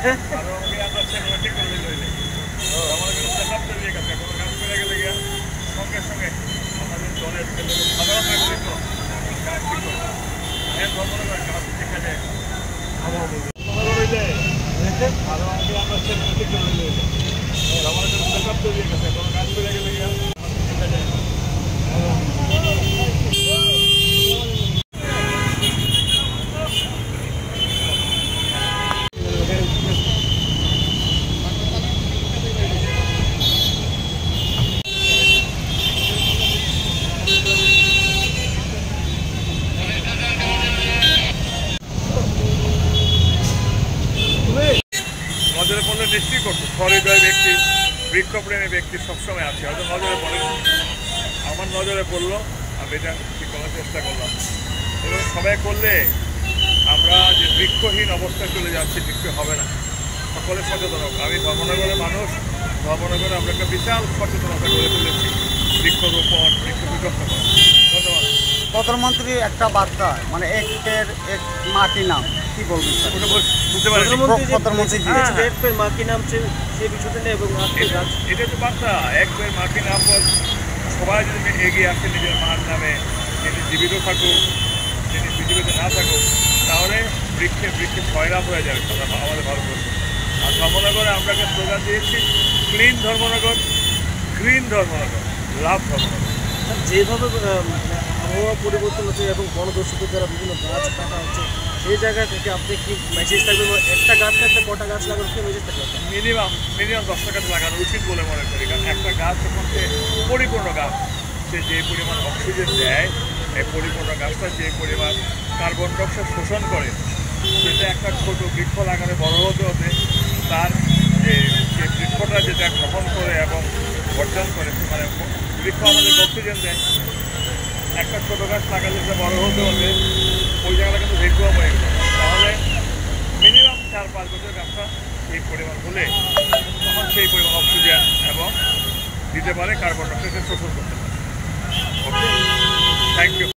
সঙ্গে সঙ্গে আমাদের দলের সাধারণ নাগরিকও কাজ ঠিক করে কাজ দেখা যায় ভালো আমরা ঠিক করে আমাদের সেটআপ তৈরি গেছে কোনো কাজ করে গেলে দেখা যায়। নজরে পড়লে নিশ্চয়ই করতো সহৃদয় ব্যক্তি বৃক্ষপ্রেমী ব্যক্তি সবসময় আছে, হয়তো নজরে পড়ে আমার নজরে পড়লো, আমি এটা ঠিক করার চেষ্টা করলাম এবং সবাই করলে আমরা যে বৃক্ষহীন অবস্থায় চলে যাচ্ছি বৃক্ষ হবে না। সকলে সচেতন হোক। আমি ধর্মনগরের মানুষ, ধর্মনগরে আমরা একটা বিশাল সচেতনতা গড়ে তুলেছি বৃক্ষরোপণ বৃক্ষ বিকশন। ধন্যবাদ। প্রধানমন্ত্রী একটা বার্তা মানে একের এক মা কি নাম কি বলবেন? বুঝতে পারি প্রধানমন্ত্রী এক পের মা কি নাম সেই বিষয়টা নিয়ে এবং এটা তো বার্তা এক পের মা কি নাম বল। সবাই যদি এগিয়ে আসে নিজের মার নামে, যদি জীবিত থাকুক যদি পৃথিবীতে না থাকুক তাহলে বৃক্ষে ছয়লাভ হয়ে যাবে আমাদের ভারতবর্ষ। আর ধর্মনগরে আমরা একটা স্লোগান দিয়েছি ক্লিন ধর্মনগর, গ্রিন ধর্মনগর, লাভ ধর্মনগর। যেভাবে আবহাওয়া পরিবর্তন হচ্ছে এবং বনদস্যুদের দ্বারা বিভিন্ন গাছ কাটা হচ্ছে সেই জায়গা থেকে আপনি কি মেসেজ থাকবে? একটা গাছ কাটলে কটা গাছ লাগানো কি মেসেজ থাকবে? মিনিমাম 10টা গাছ লাগানো উচিত বলে মনে করি। কারণ একটা গাছ যখন সে পরিপূর্ণ গাছ, সে যে পরিমাণ অক্সিজেন দেয়, এই পরিপূর্ণ গাছটা যে পরিমাণ কার্বন ডাইঅক্সাইড শোষণ করে, সেটা একটা ছোট বৃক্ষ লাগানো বড় হতে হতে তার যে বৃক্ষটা যেটা গ্রহণ করে এবং বর্জন করে, মানে বৃক্ষ আমাদের অক্সিজেন দেয়, একটা ছোটো গাছ লাগালে সেটা বড় হতে হতে ওই জায়গাটা কিন্তু ভেকুয়া হয়ে গেল। তাহলে মিনিমাম 4-5 বছর গাছটা এই পরিমাণ হলে তখন সেই পরিমাণ অক্সিজেন এবং দিতে পারে, কার্বন ডাইঅক্সাইড শোষণ করতে পারে। ওকে, থ্যাংক ইউ।